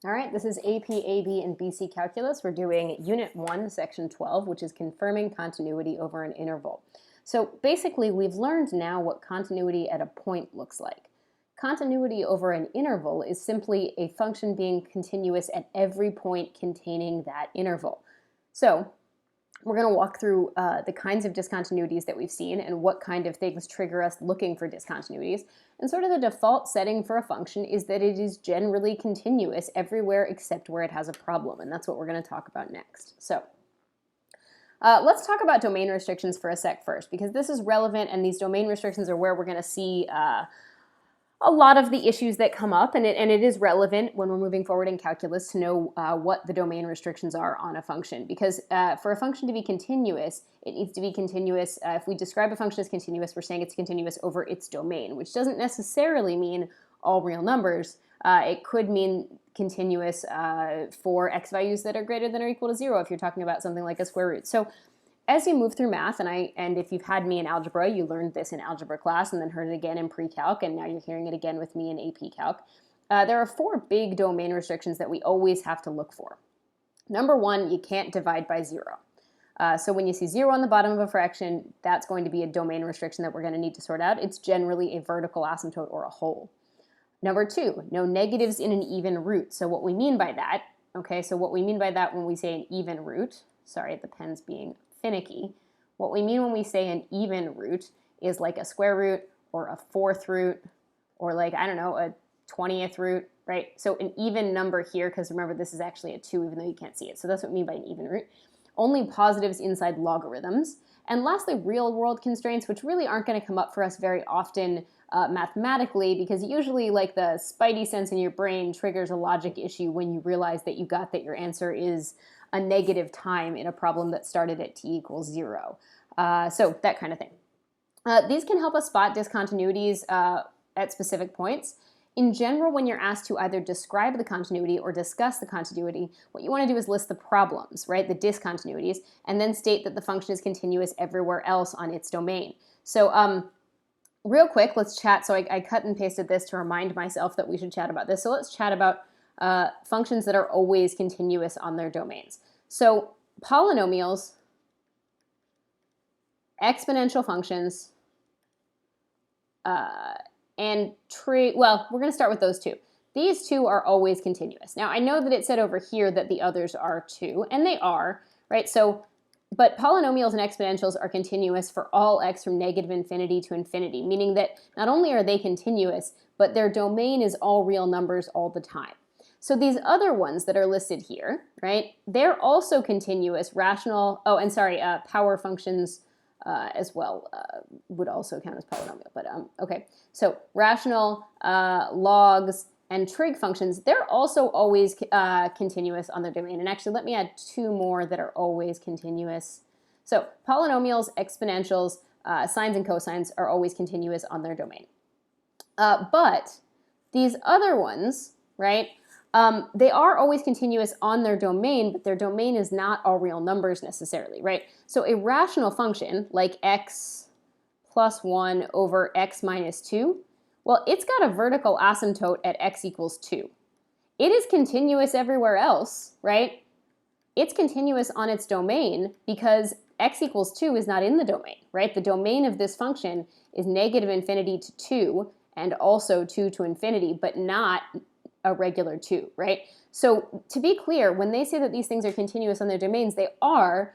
All right, this is AP, AB, and BC Calculus. We're doing Unit 1, Section 12, which is confirming continuity over an interval. So basically, we've learned now what continuity at a point looks like. Continuity over an interval is simply a function being continuous at every point containing that interval. So we're going to walk through the kinds of discontinuities that we've seen and what kind of things trigger us looking for discontinuities. And sort of the default setting for a function is that it is generally continuous everywhere except where it has a problem. And that's what we're going to talk about next. So let's talk about domain restrictions for a sec first, because this is relevant, and these domain restrictions are where we're going to see a lot of the issues that come up, and it is relevant when we're moving forward in calculus to know what the domain restrictions are on a function, because for a function to be continuous, it needs to be continuous. If we describe a function as continuous, we're saying it's continuous over its domain, which doesn't necessarily mean all real numbers. It could mean continuous for x values that are greater than or equal to 0 if you're talking about something like a square root. So as you move through math, and if you've had me in algebra, you learned this in algebra class and then heard it again in pre-calc, and now you're hearing it again with me in AP Calc. There are 4 big domain restrictions that we always have to look for. Number 1, you can't divide by 0. So when you see 0 on the bottom of a fraction, that's going to be a domain restriction that we're going to need to sort out. It's generally a vertical asymptote or a hole. Number 2, no negatives in an even root. So what we mean by that, when we say an even root, sorry, the pen's being finicky. What we mean when we say an even root is like a square root or a 4th root or like, I don't know, a 20th root, right? So an even number here, because remember this is actually a 2 even though you can't see it. So that's what we mean by an even root. Only positives inside logarithms. And lastly, real world constraints, which really aren't going to come up for us very often mathematically, because usually like the spidey sense in your brain triggers a logic issue when you realize that you got that your answer is a negative time in a problem that started at t equals 0. So that kind of thing. These can help us spot discontinuities at specific points. In general, when you're asked to either describe the continuity or discuss the continuity, what you want to do is list the problems, right, the discontinuities, and then state that the function is continuous everywhere else on its domain. So real quick, let's chat. So I cut and pasted this to remind myself that we should chat about this. So let's chat about functions that are always continuous on their domains. So polynomials, exponential functions, and well, we're going to start with those two. These two are always continuous. Now, I know that it said over here that the others are too, and they are, right? So, but polynomials and exponentials are continuous for all x from negative infinity to infinity, meaning that not only are they continuous, but their domain is all real numbers all the time. So these other ones that are listed here, right, they're also continuous, rational, power functions as well would also count as polynomial, but okay. So rational, logs, and trig functions, they're also always continuous on their domain. And actually, let me add 2 more that are always continuous. So polynomials, exponentials, sines and cosines are always continuous on their domain. But these other ones, right, they are always continuous on their domain, but their domain is not all real numbers necessarily, right? So a rational function like x plus 1 over x minus 2, well, it's got a vertical asymptote at x equals 2. It is continuous everywhere else, right? It's continuous on its domain because x equals 2 is not in the domain, right? The domain of this function is negative infinity to 2 and also 2 to infinity, but not a regular 2, right? So to be clear, when they say that these things are continuous on their domains, they are,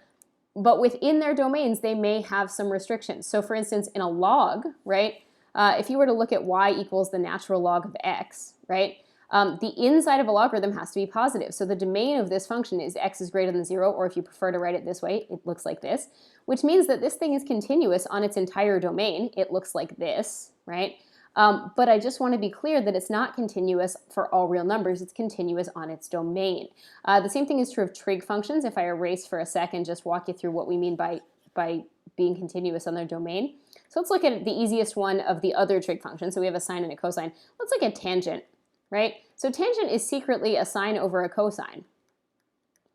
but within their domains, they may have some restrictions. So for instance, in a log, right, if you were to look at y equals the natural log of x, right, the inside of a logarithm has to be positive. So the domain of this function is x is greater than 0, or if you prefer to write it this way, it looks like this, which means that this thing is continuous on its entire domain. It looks like this, right? But I just want to be clear that it's not continuous for all real numbers. It's continuous on its domain. The same thing is true of trig functions. If I erase for a second, just walk you through what we mean by being continuous on their domain. So let's look at the easiest one of the other trig functions. So we have a sine and a cosine. Let's look at tangent, right? So tangent is secretly a sine over a cosine,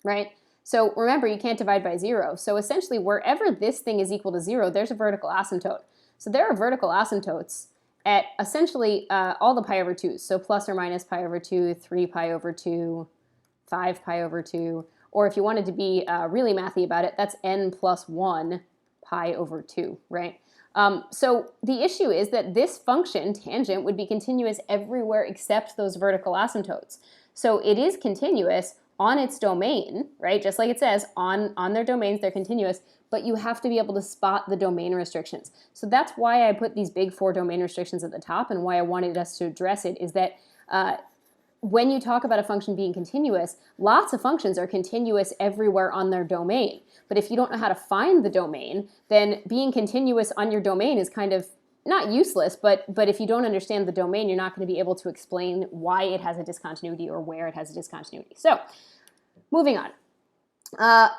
right? So remember, you can't divide by 0. So essentially, wherever this thing is equal to 0, there's a vertical asymptote. So there are vertical asymptotes at essentially all the pi over 2's. So plus or minus pi over 2, 3 pi over 2, 5 pi over 2. Or if you wanted to be really mathy about it, that's n plus 1 pi over 2, right? So the issue is that this function, tangent, would be continuous everywhere except those vertical asymptotes. So it is continuous on its domain, right? Just like it says, on their domains, they're continuous, but you have to be able to spot the domain restrictions. So that's why I put these big 4 domain restrictions at the top, and why I wanted us to address it is that when you talk about a function being continuous, lots of functions are continuous everywhere on their domain. But if you don't know how to find the domain, then being continuous on your domain is kind of not useless, but if you don't understand the domain, you're not going to be able to explain why it has a discontinuity or where it has a discontinuity. So moving on.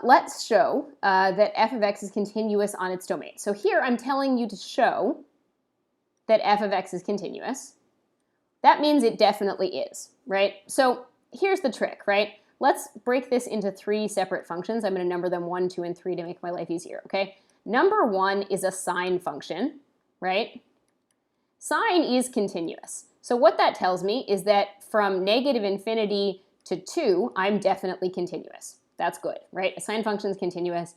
Let's show that f of x is continuous on its domain. So here I'm telling you to show that f of x is continuous. That means it definitely is, right? So here's the trick, right? Let's break this into 3 separate functions. I'm going to number them 1, 2, and 3 to make my life easier, okay? Number 1 is a sine function, right? Sine is continuous. So what that tells me is that from negative infinity to 2, I'm definitely continuous. That's good, right? A sine function is continuous.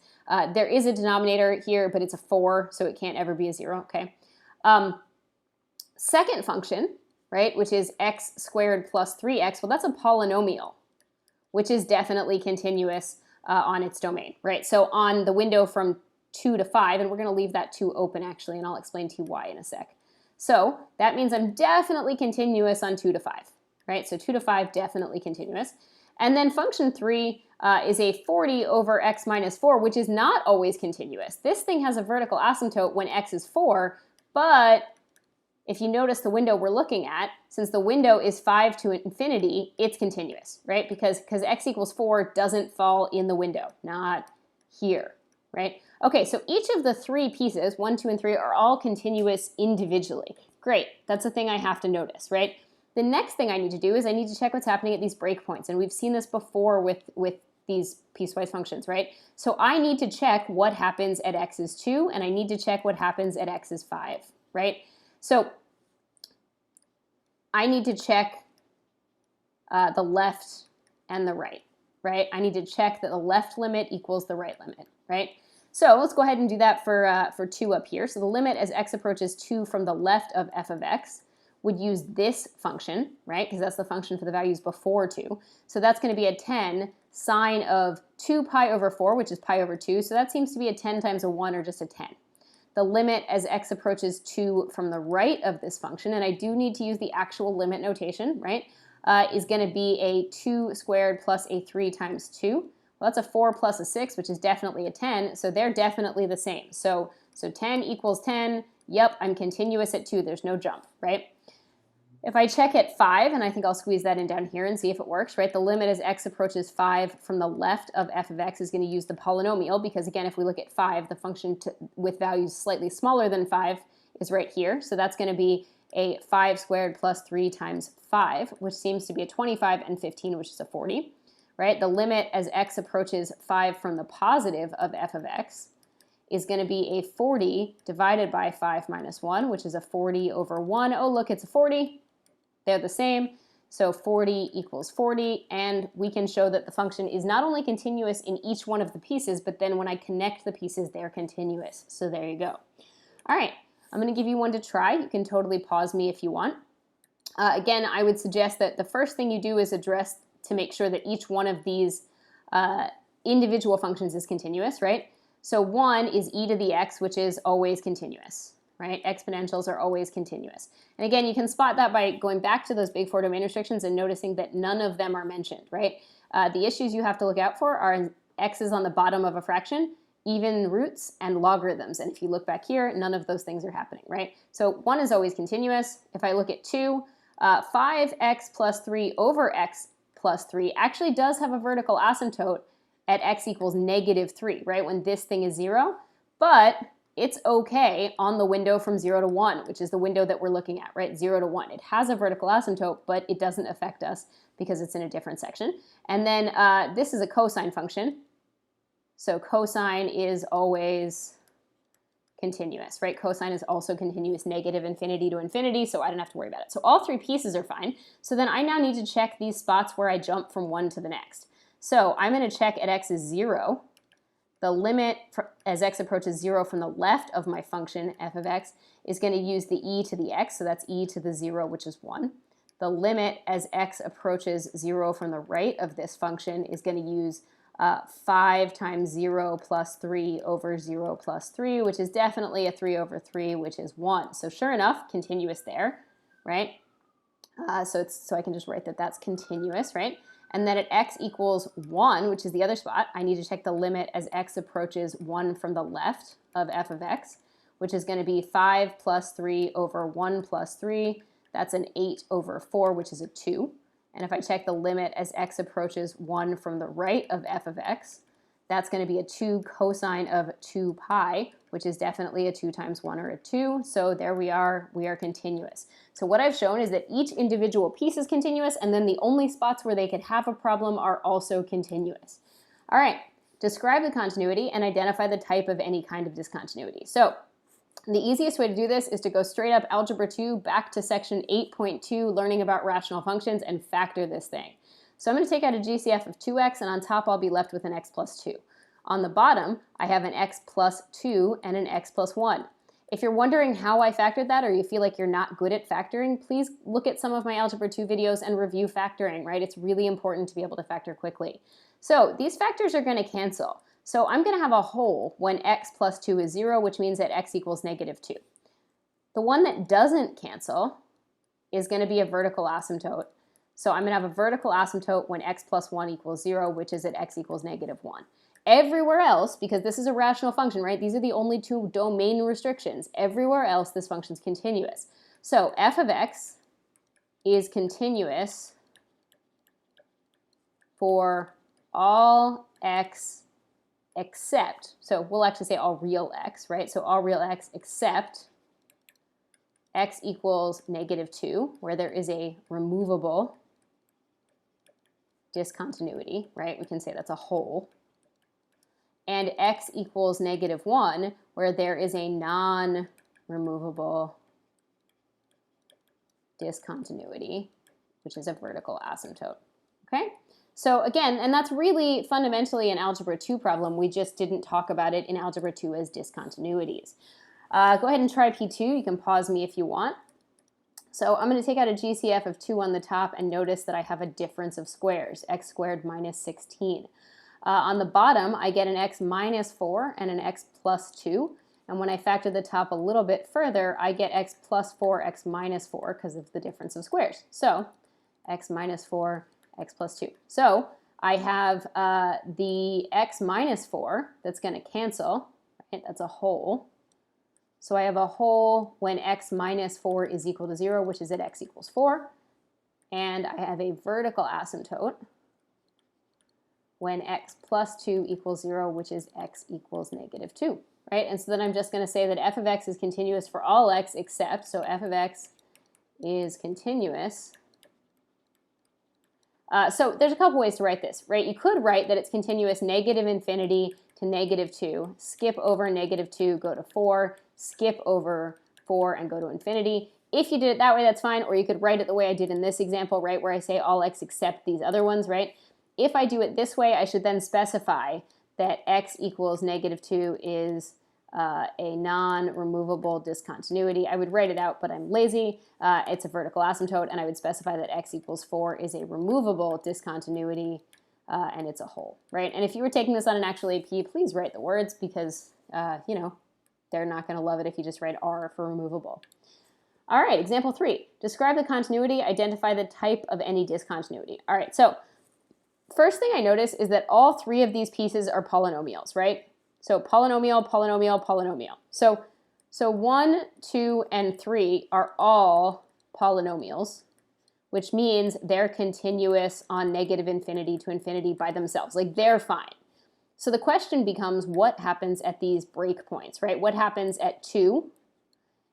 There is a denominator here, but it's a 4, so it can't ever be a 0, okay? Second function, right, which is x squared plus 3x, well, that's a polynomial, which is definitely continuous on its domain, right? So on the window from 2 to 5, and we're going to leave that 2 open, actually, and I'll explain to you why in a sec. So that means I'm definitely continuous on 2 to 5, right? So 2 to 5, definitely continuous. And then function 3 is a 40 over x minus 4, which is not always continuous. This thing has a vertical asymptote when x is 4, but if you notice the window we're looking at, since the window is 5 to infinity, it's continuous, right? Because x equals 4 doesn't fall in the window, not here, right? Okay, so each of the 3 pieces, 1, 2, and 3, are all continuous individually. Great, that's a thing I have to notice, right? The next thing I need to do is I need to check what's happening at these breakpoints, and we've seen this before with these piecewise functions, right? So I need to check what happens at x is 2, and I need to check what happens at x is 5, right? So I need to check the left and the right, right? I need to check that the left limit equals the right limit, right? So let's go ahead and do that for 2 up here. So the limit as x approaches 2 from the left of f of x would use this function, right? Because that's the function for the values before 2. So that's going to be a 10 sine of 2 pi over 4, which is pi over 2. So that seems to be a 10 times a 1, or just a 10. The limit as x approaches 2 from the right of this function, and I do need to use the actual limit notation, right, is going to be a 2 squared plus a 3 times 2. Well, that's a 4 plus a 6, which is definitely a 10, so they're definitely the same. So 10 equals 10, yep, I'm continuous at 2, there's no jump, right? If I check at 5, and I think I'll squeeze that in down here and see if it works, right? The limit as x approaches 5 from the left of f of x is going to use the polynomial, because again, if we look at 5, the function with values slightly smaller than 5 is right here. So that's going to be a 5 squared plus 3 times 5, which seems to be a 25, and 15, which is a 40, right? The limit as x approaches 5 from the positive of f of x is going to be a 40 divided by 5 minus 1, which is a 40 over 1. Oh, look, it's a 40. They're the same, so 40 equals 40, and we can show that the function is not only continuous in each one of the pieces, but then when I connect the pieces, they're continuous. So there you go. All right, I'm going to give you one to try. You can totally pause me if you want. Again, I would suggest that the first thing you do is address to make sure that each one of these individual functions is continuous, right? So 1 is e to the x, which is always continuous, right? Exponentials are always continuous. And again, you can spot that by going back to those big 4 domain restrictions and noticing that none of them are mentioned, right? The issues you have to look out for are x's on the bottom of a fraction, even roots, and logarithms. And if you look back here, none of those things are happening, right? So 1 is always continuous. If I look at 2, 5x plus 3 over x plus 3 actually does have a vertical asymptote at x equals negative 3, right? When this thing is 0, but it's okay on the window from 0 to 1, which is the window that we're looking at, right? 0 to 1. It has a vertical asymptote, but it doesn't affect us because it's in a different section. And then this is a cosine function. So cosine is always continuous, right? Cosine is also continuous, negative infinity to infinity, so I don't have to worry about it. So all three pieces are fine. So then I now need to check these spots where I jump from one to the next. So I'm going to check at x is 0. The limit as x approaches 0 from the left of my function, f of x, is going to use the e to the x, so that's e to the 0, which is 1. The limit as x approaches 0 from the right of this function is going to use 5 times 0 plus 3 over 0 plus 3, which is definitely a 3 over 3, which is 1. So sure enough, continuous there, right? So I can just write that that's continuous, right? And then at x equals 1, which is the other spot, I need to check the limit as x approaches 1 from the left of f of x, which is going to be 5 plus 3 over 1 plus 3. That's an 8 over 4, which is a 2. And if I check the limit as x approaches 1 from the right of f of x, that's going to be a 2 cosine of 2 pi, which is definitely a 2 times 1 or a 2. So there we are continuous. So what I've shown is that each individual piece is continuous, and then the only spots where they could have a problem are also continuous. All right, describe the continuity and identify the type of any kind of discontinuity. So the easiest way to do this is to go straight up Algebra 2 back to section 8.2, learning about rational functions, and factor this thing. So I'm going to take out a GCF of 2x, and on top I'll be left with an x plus 2. On the bottom, I have an x plus 2 and an x plus 1. If you're wondering how I factored that, or you feel like you're not good at factoring, please look at some of my Algebra 2 videos and review factoring, right? It's really important to be able to factor quickly. So these factors are going to cancel. So I'm going to have a whole when x plus 2 is 0, which means that x equals negative 2. The one that doesn't cancel is going to be a vertical asymptote. So I'm going to have a vertical asymptote when x plus 1 equals 0, which is at x equals negative 1. Everywhere else, because this is a rational function, right? These are the only two domain restrictions. Everywhere else, this function's continuous. So f of x is continuous for all x except, so we'll actually say all real x, right? So all real x except x equals negative 2, where there is a removable discontinuity, right? We can say that's a whole. And x equals negative 1, where there is a non-removable discontinuity, which is a vertical asymptote, okay? So again, and that's really fundamentally an Algebra 2 problem. We just didn't talk about it in Algebra 2 as discontinuities. Go ahead and try P2. You can pause me if you want. So I'm going to take out a GCF of 2 on the top and notice that I have a difference of squares, x squared minus 16. On the bottom, I get an x minus 4 and an x plus 2. And when I factor the top a little bit further, I get x plus 4, x minus 4 because of the difference of squares. So x minus 4, x plus 2. So I have the x minus 4 that's going to cancel, right? That's a whole. So I have a whole when x minus 4 is equal to 0, which is at x equals 4. And I have a vertical asymptote when x plus 2 equals 0, which is x equals negative 2, right? And so then I'm just going to say that f of x is continuous for all x except, so f of x is continuous. So there's a couple ways to write this, right? You could write that it's continuous negative infinity to negative 2, skip over negative 2, go to 4, skip over 4 and go to infinity. If you did it that way, that's fine, or you could write it the way I did in this example, right, where I say all x except these other ones, right? If I do it this way, I should then specify that x equals negative 2 is a non-removable discontinuity. I would write it out, but I'm lazy. It's a vertical asymptote, and I would specify that x equals 4 is a removable discontinuity, and it's a whole, right? And if you were taking this on an actual AP, please write the words because, you know, they're not going to love it if you just write R for removable. All right, example 3. Describe the continuity, identify the type of any discontinuity. All right, so first thing I notice is that all three of these pieces are polynomials, right? So polynomial, polynomial, polynomial. So 1, 2, and 3 are all polynomials, which means they're continuous on negative infinity to infinity by themselves. Like, they're fine. So the question becomes, what happens at these breakpoints, right? What happens at 2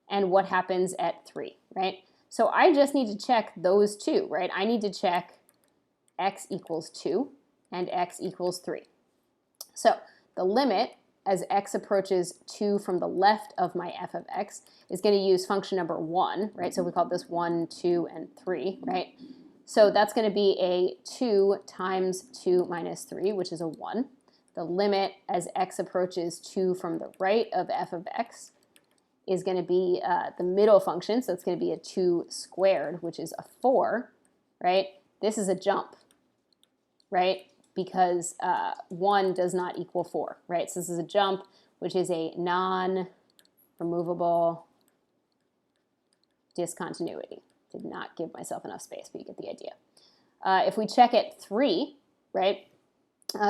and what happens at 3, right? So I just need to check those two, right? I need to check x equals 2 and x equals 3. So the limit as x approaches 2 from the left of my f of x is going to use function number 1, right? So we call this 1, 2, and 3, right? So that's going to be a 2 times 2 minus 3, which is a 1. The limit as x approaches 2 from the right of f of x is going to be the middle function, so it's going to be a 2 squared, which is a 4, right? This is a jump, right? Because 1 does not equal 4, right? So this is a jump, which is a non-removable discontinuity. Did not give myself enough space, but you get the idea. If we check at 3, right?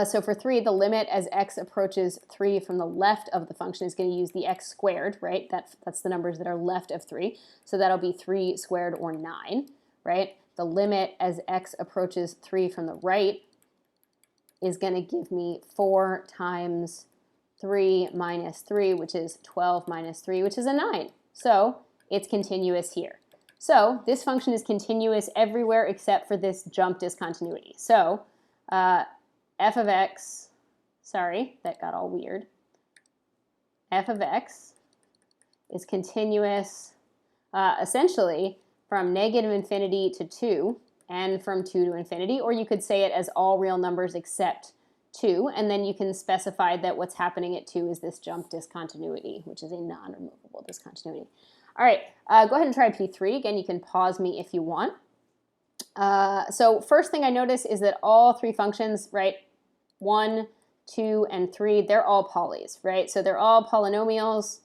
So for 3, the limit as x approaches 3 from the left of the function is going to use the x squared, right? That's the numbers that are left of 3. So that'll be 3 squared, or 9, right? The limit as x approaches 3 from the right is going to give me 4 times 3 minus 3, which is 12 minus 3, which is a 9. So it's continuous here. So this function is continuous everywhere except for this jump discontinuity. So f of x, sorry, that got all weird. F of x is continuous essentially from negative infinity to 2 and from 2 to infinity, or you could say it as all real numbers except 2, and then you can specify that what's happening at 2 is this jump discontinuity, which is a non-removable discontinuity. All right, go ahead and try P3. Again, you can pause me if you want. So first thing I notice is that all 3 functions, right, 1, 2, and 3, they're all polys, right? So they're all polynomials,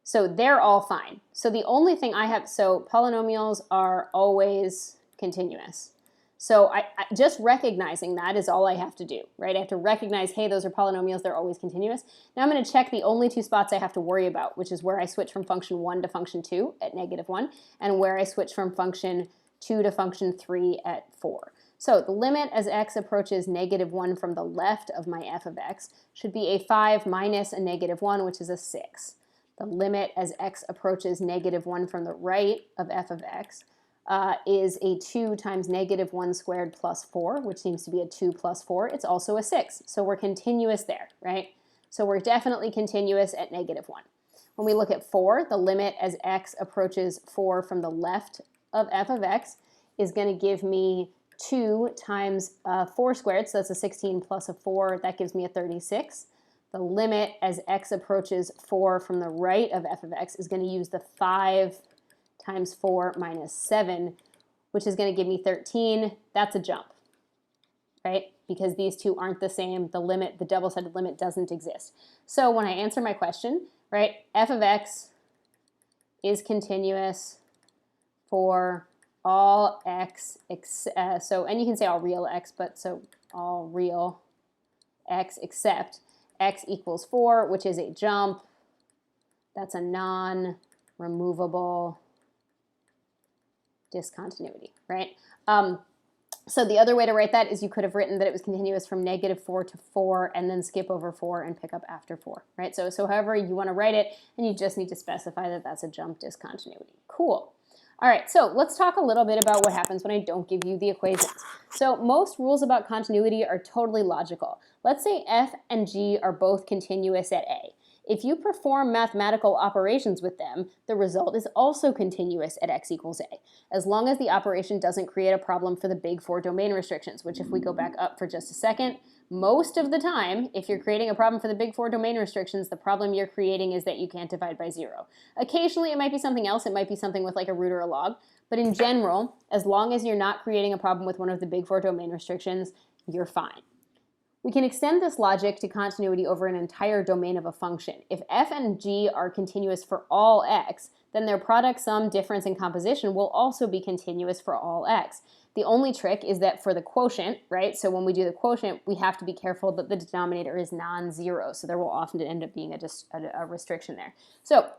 so they're all fine. So the only thing I have, so polynomials are always continuous. So just recognizing that is all I have to do, right? I have to recognize, hey, those are polynomials, they're always continuous. Now I'm going to check the only 2 spots I have to worry about, which is where I switch from function 1 to function 2 at -1, and where I switch from function 2 to function 3 at 4. So the limit as x approaches -1 from the left of my f of x should be a 5 minus a -1, which is a 6. The limit as x approaches -1 from the right of f of x is a 2 times -1 squared plus 4, which seems to be a 2 plus 4. It's also a 6. So we're continuous there, right? So we're definitely continuous at -1. When we look at 4, the limit as x approaches 4 from the left of f of x is going to give me 2 times 4 squared, so that's a 16 plus a 4. That gives me a 36. The limit as x approaches 4 from the right of f of x is going to use the 5 times 4 minus 7, which is going to give me 13. That's a jump, right? Because these two aren't the same. The limit, the double-sided limit, doesn't exist. So when I answer my question, right, f of x is continuous for all x, and you can say all real x, but so all real x except x equals 4, which is a jump. That's a non-removable discontinuity, right? So the other way to write that is you could have written that it was continuous from -4 to 4 and then skip over 4 and pick up after 4, right? So however you want to write it, and you just need to specify that that's a jump discontinuity. Cool. All right, so let's talk a little bit about what happens when I don't give you the equations. So most rules about continuity are totally logical. Let's say f and g are both continuous at a. If you perform mathematical operations with them, the result is also continuous at x equals a, as long as the operation doesn't create a problem for the big 4 domain restrictions, which if we go back up for just a second, most of the time, if you're creating a problem for the big 4 domain restrictions, the problem you're creating is that you can't divide by 0. Occasionally, it might be something else. It might be something with like a root or a log. But in general, as long as you're not creating a problem with one of the big 4 domain restrictions, you're fine. We can extend this logic to continuity over an entire domain of a function. If f and g are continuous for all x, then their product sum, difference, and composition will also be continuous for all x. The only trick is that for the quotient, right, so when we do the quotient, we have to be careful that the denominator is non-zero, so there will often end up being a restriction there. So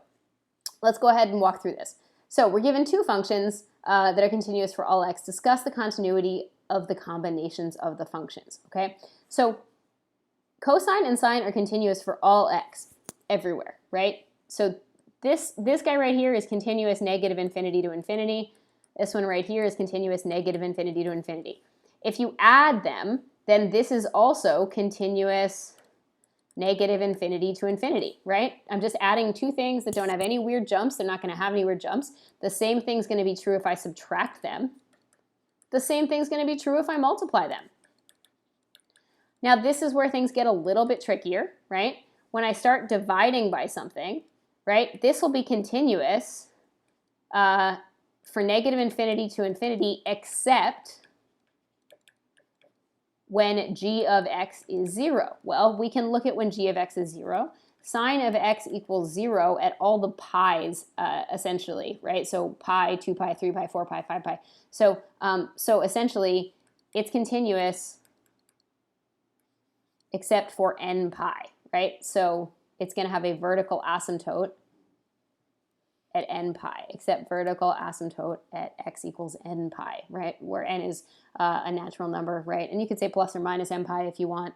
let's go ahead and walk through this. So we're given 2 functions that are continuous for all x. Discuss the continuity of the combinations of the functions, okay? So cosine and sine are continuous for all x everywhere, right? So this guy right here is continuous -infinity to infinity. This one right here is continuous -infinity to infinity. If you add them, then this is also continuous negative infinity to infinity, right? I'm just adding two things that don't have any weird jumps. They're not going to have any weird jumps. The same thing's going to be true if I subtract them. The same thing's going to be true if I multiply them. Now, this is where things get a little bit trickier, right? When I start dividing by something, right, this will be continuous for negative infinity to infinity, except when g of x is 0. Well, we can look at when g of x is 0. Sine of x equals 0 at all the pi's, essentially, right? So pi, 2 pi, 3 pi, 4 pi, 5 pi. So essentially, it's continuous except for n pi, right? So it's going to have a vertical asymptote at n pi, except vertical asymptote at x equals n pi, right? Where n is a natural number, right? And you could say plus or minus n pi if you want.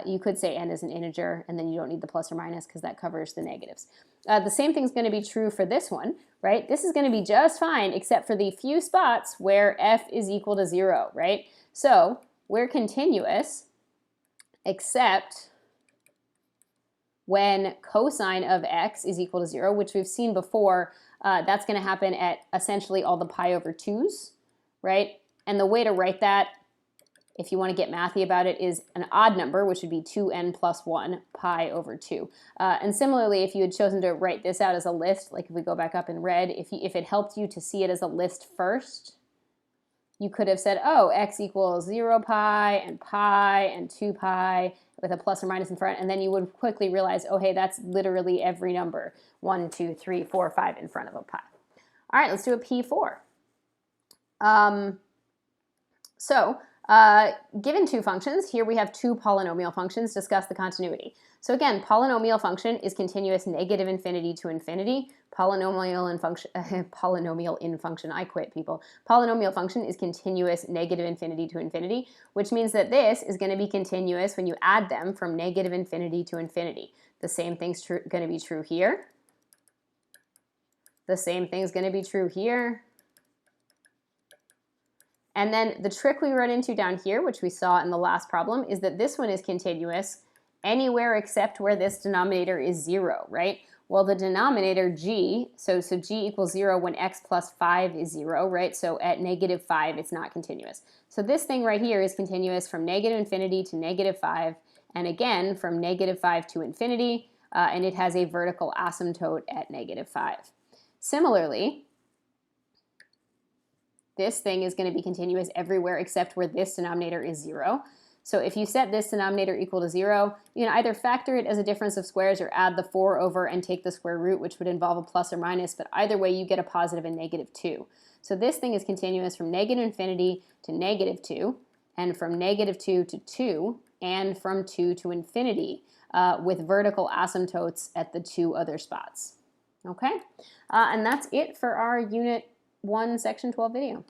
You could say n is an integer, and then you don't need the plus or minus because that covers the negatives. The same thing's going to be true for this one, right? This is going to be just fine, except for the few spots where f is equal to 0, right? So we're continuous, except when cosine of x is equal to 0, which we've seen before, that's going to happen at essentially all the pi over 2's, right? And the way to write that, if you want to get mathy about it, is an odd number, which would be 2n plus 1 pi over 2. And similarly, if you had chosen to write this out as a list, like if we go back up in red, if it helped you to see it as a list first, you could have said, oh, x equals 0 pi and 2 pi with a plus or minus in front, and then you would quickly realize, oh, hey, that's literally every number, 1, 2, 3, 4, 5 in front of a pi. All right, let's do a P4. Given two functions, here we have two polynomial functions, discuss the continuity. So again, polynomial function is continuous negative infinity to infinity. Polynomial in function, I quit, people. Polynomial function is continuous negative infinity to infinity, which means that this is going to be continuous when you add them from negative infinity to infinity. The same thing's going to be true here. The same thing's going to be true here. And then the trick we run into down here, which we saw in the last problem, is that this one is continuous anywhere except where this denominator is 0, right? Well, the denominator g, so g equals 0 when x plus 5 is 0, right? So at negative 5, it's not continuous. So this thing right here is continuous from negative infinity to negative 5, and again from negative 5 to infinity, and it has a vertical asymptote at negative 5. Similarly, this thing is going to be continuous everywhere except where this denominator is 0. So if you set this denominator equal to 0, you can either factor it as a difference of squares or add the 4 over and take the square root, which would involve a plus or minus, but either way you get a positive and negative 2. So this thing is continuous from negative infinity to negative 2, and from negative 2 to 2, and from 2 to infinity, with vertical asymptotes at the two other spots. Okay? And that's it for our Unit 1, Section 12 video.